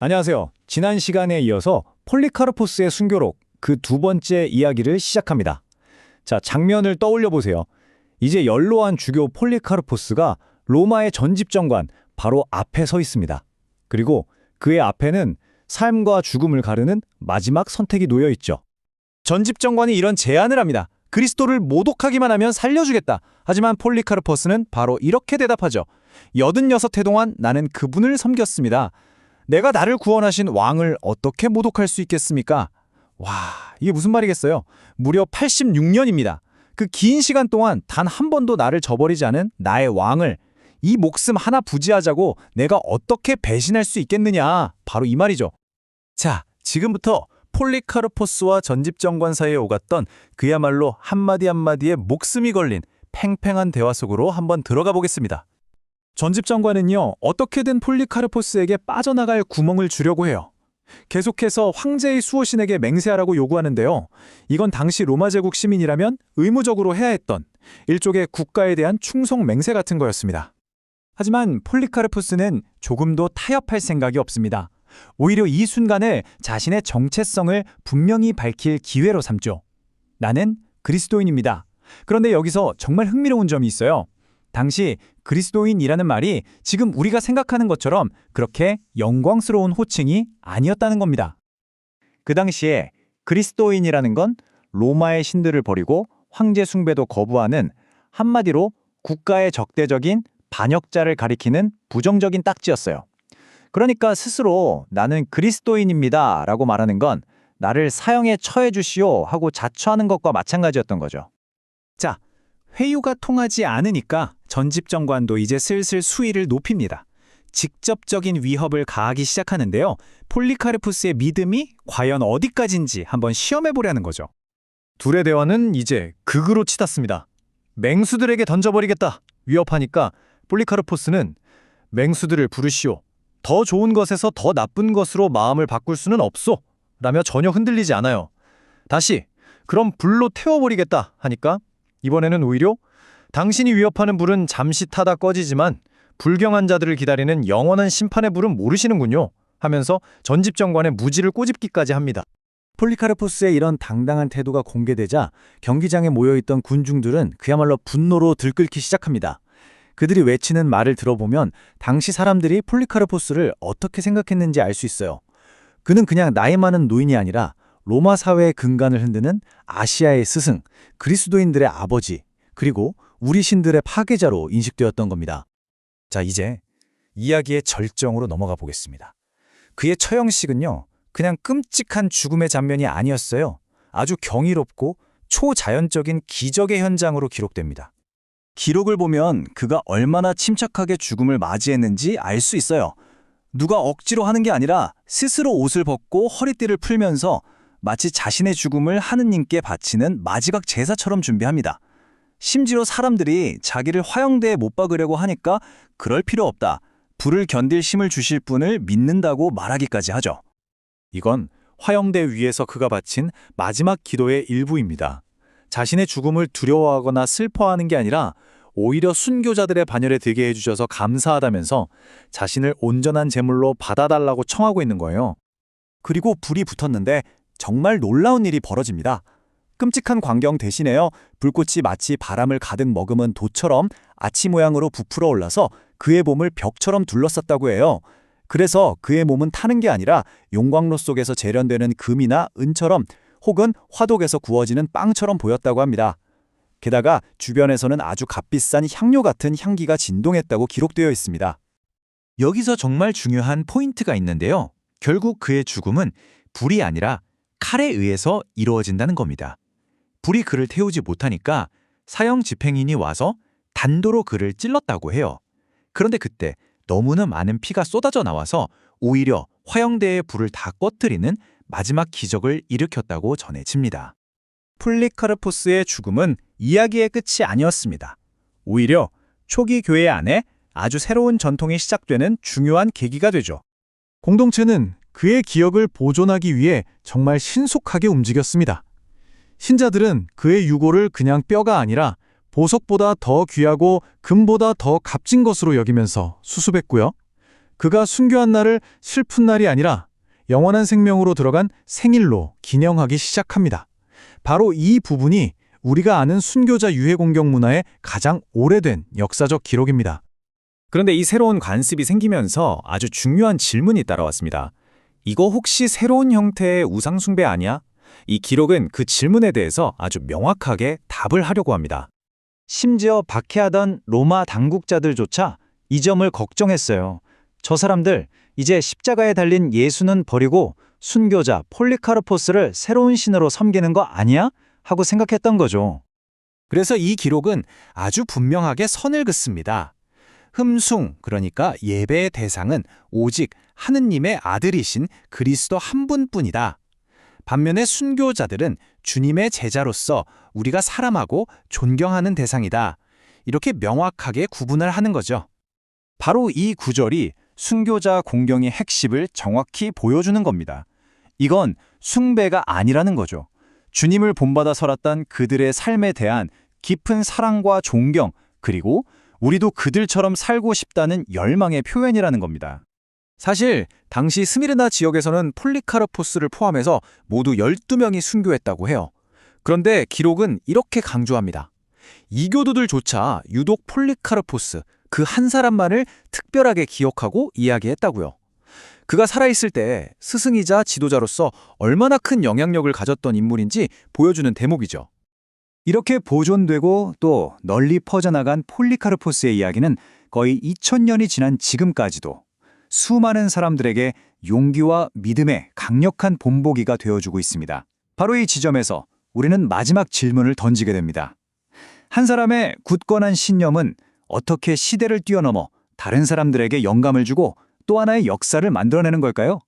안녕하세요. 지난 시간에 이어서 폴리카르포스의 순교록 그 두 번째 이야기를 시작합니다. 자, 장면을 떠올려 보세요. 이제 연로한 주교 폴리카르포스가 로마의 전집정관 바로 앞에 서 있습니다. 그리고 그의 앞에는 삶과 죽음을 가르는 마지막 선택이 놓여 있죠. 전집정관이 이런 제안을 합니다. 그리스도를 모독하기만 하면 살려주겠다. 하지만 폴리카르포스는 바로 이렇게 대답하죠. 86해 동안 나는 그분을 섬겼습니다. 내가 나를 구원하신 왕을 어떻게 모독할 수 있겠습니까? 와, 이게 무슨 말이겠어요? 무려 86년입니다. 그 긴 시간 동안 단 한 번도 나를 저버리지 않은 나의 왕을 이 목숨 하나 부지하자고 내가 어떻게 배신할 수 있겠느냐. 바로 이 말이죠. 자, 지금부터 폴리카르포스와 전집정관 사이에 오갔던 그야말로 한마디 한마디에 목숨이 걸린 팽팽한 대화 속으로 한번 들어가 보겠습니다. 전집정관은요, 어떻게든 폴리카르포스에게 빠져나갈 구멍을 주려고 해요. 계속해서 황제의 수호신에게 맹세하라고 요구하는데요. 이건 당시 로마 제국 시민이라면 의무적으로 해야 했던 일종의 국가에 대한 충성 맹세 같은 거였습니다. 하지만 폴리카르포스는 조금도 타협할 생각이 없습니다. 오히려 이 순간을 자신의 정체성을 분명히 밝힐 기회로 삼죠. 나는 그리스도인입니다. 그런데 여기서 정말 흥미로운 점이 있어요. 당시 그리스도인이라는 말이 지금 우리가 생각하는 것처럼 그렇게 영광스러운 호칭이 아니었다는 겁니다. 그 당시에 그리스도인이라는 건 로마의 신들을 버리고 황제 숭배도 거부하는 한마디로 국가의 적대적인 반역자를 가리키는 부정적인 딱지였어요. 그러니까 스스로 나는 그리스도인입니다 라고 말하는 건 나를 사형에 처해 주시오 하고 자처하는 것과 마찬가지였던 거죠. 자, 회유가 통하지 않으니까 전집정관도 이제 슬슬 수위를 높입니다. 직접적인 위협을 가하기 시작하는데요. 폴리카르푸스의 믿음이 과연 어디까지인지 한번 시험해보려는 거죠. 둘의 대화는 이제 극으로 치닫습니다. 맹수들에게 던져버리겠다. 위협하니까 폴리카르포스는 맹수들을 부르시오. 더 좋은 것에서 더 나쁜 것으로 마음을 바꿀 수는 없소. 라며 전혀 흔들리지 않아요. 다시 그럼 불로 태워버리겠다 하니까 이번에는 오히려 당신이 위협하는 불은 잠시 타다 꺼지지만 불경한 자들을 기다리는 영원한 심판의 불은 모르시는군요 하면서 전집정관의 무지를 꼬집기까지 합니다. 폴리카르포스의 이런 당당한 태도가 공개되자 경기장에 모여있던 군중들은 그야말로 분노로 들끓기 시작합니다. 그들이 외치는 말을 들어보면 당시 사람들이 폴리카르포스를 어떻게 생각했는지 알 수 있어요. 그는 그냥 나이 많은 노인이 아니라 로마 사회의 근간을 흔드는 아시아의 스승, 그리스도인들의 아버지, 그리고 우리 신들의 파괴자로 인식되었던 겁니다. 자, 이제 이야기의 절정으로 넘어가 보겠습니다. 그의 처형식은요, 그냥 끔찍한 죽음의 장면이 아니었어요. 아주 경이롭고 초자연적인 기적의 현장으로 기록됩니다. 기록을 보면 그가 얼마나 침착하게 죽음을 맞이했는지 알 수 있어요. 누가 억지로 하는 게 아니라 스스로 옷을 벗고 허리띠를 풀면서 마치 자신의 죽음을 하느님께 바치는 마지막 제사처럼 준비합니다. 심지어 사람들이 자기를 화형대에 못 박으려고 하니까 그럴 필요 없다. 불을 견딜 힘을 주실 분을 믿는다고 말하기까지 하죠. 이건 화형대 위에서 그가 바친 마지막 기도의 일부입니다. 자신의 죽음을 두려워하거나 슬퍼하는 게 아니라 오히려 순교자들의 반열에 들게 해주셔서 감사하다면서 자신을 온전한 제물로 받아달라고 청하고 있는 거예요. 그리고 불이 붙었는데 정말 놀라운 일이 벌어집니다. 끔찍한 광경 대신에요, 불꽃이 마치 바람을 가득 머금은 돛처럼 아치 모양으로 부풀어 올라서 그의 몸을 벽처럼 둘러쌌다고 해요. 그래서 그의 몸은 타는 게 아니라 용광로 속에서 재련되는 금이나 은처럼 혹은 화독에서 구워지는 빵처럼 보였다고 합니다. 게다가 주변에서는 아주 값비싼 향료 같은 향기가 진동했다고 기록되어 있습니다. 여기서 정말 중요한 포인트가 있는데요. 결국 그의 죽음은 불이 아니라 칼에 의해서 이루어진다는 겁니다. 불이 그를 태우지 못하니까 사형 집행인이 와서 단도로 그를 찔렀다고 해요. 그런데 그때 너무나 많은 피가 쏟아져 나와서 오히려 화형대의 불을 다 꺼뜨리는 마지막 기적을 일으켰다고 전해집니다. 폴리카르포스의 죽음은 이야기의 끝이 아니었습니다. 오히려 초기 교회 안에 아주 새로운 전통이 시작되는 중요한 계기가 되죠. 공동체는 그의 기억을 보존하기 위해 정말 신속하게 움직였습니다. 신자들은 그의 유골을 그냥 뼈가 아니라 보석보다 더 귀하고 금보다 더 값진 것으로 여기면서 수습했고요. 그가 순교한 날을 슬픈 날이 아니라 영원한 생명으로 들어간 생일로 기념하기 시작합니다. 바로 이 부분이 우리가 아는 순교자 유해 공경 문화의 가장 오래된 역사적 기록입니다. 그런데 이 새로운 관습이 생기면서 아주 중요한 질문이 따라왔습니다. 이거 혹시 새로운 형태의 우상 숭배 아니야? 이 기록은 그 질문에 대해서 아주 명확하게 답을 하려고 합니다. 심지어 박해하던 로마 당국자들조차 이 점을 걱정했어요. 저 사람들 이제 십자가에 달린 예수는 버리고 순교자 폴리카르포스를 새로운 신으로 섬기는 거 아니야? 하고 생각했던 거죠. 그래서 이 기록은 아주 분명하게 선을 긋습니다. 흠숭, 그러니까 예배의 대상은 오직 하느님의 아들이신 그리스도 한 분뿐이다. 반면에 순교자들은 주님의 제자로서 우리가 사랑하고 존경하는 대상이다. 이렇게 명확하게 구분을 하는 거죠. 바로 이 구절이 순교자 공경의 핵심을 정확히 보여주는 겁니다. 이건 숭배가 아니라는 거죠. 주님을 본받아 살았던 그들의 삶에 대한 깊은 사랑과 존경, 그리고 우리도 그들처럼 살고 싶다는 열망의 표현이라는 겁니다. 사실 당시 스미르나 지역에서는 폴리카르포스를 포함해서 모두 12명이 순교했다고 해요. 그런데 기록은 이렇게 강조합니다. 이교도들조차 유독 폴리카르포스, 그 한 사람만을 특별하게 기억하고 이야기했다고요. 그가 살아있을 때 스승이자 지도자로서 얼마나 큰 영향력을 가졌던 인물인지 보여주는 대목이죠. 이렇게 보존되고 또 널리 퍼져나간 폴리카르포스의 이야기는 거의 2000년이 지난 지금까지도 수많은 사람들에게 용기와 믿음의 강력한 본보기가 되어주고 있습니다. 바로 이 지점에서 우리는 마지막 질문을 던지게 됩니다. 한 사람의 굳건한 신념은 어떻게 시대를 뛰어넘어 다른 사람들에게 영감을 주고 또 하나의 역사를 만들어내는 걸까요?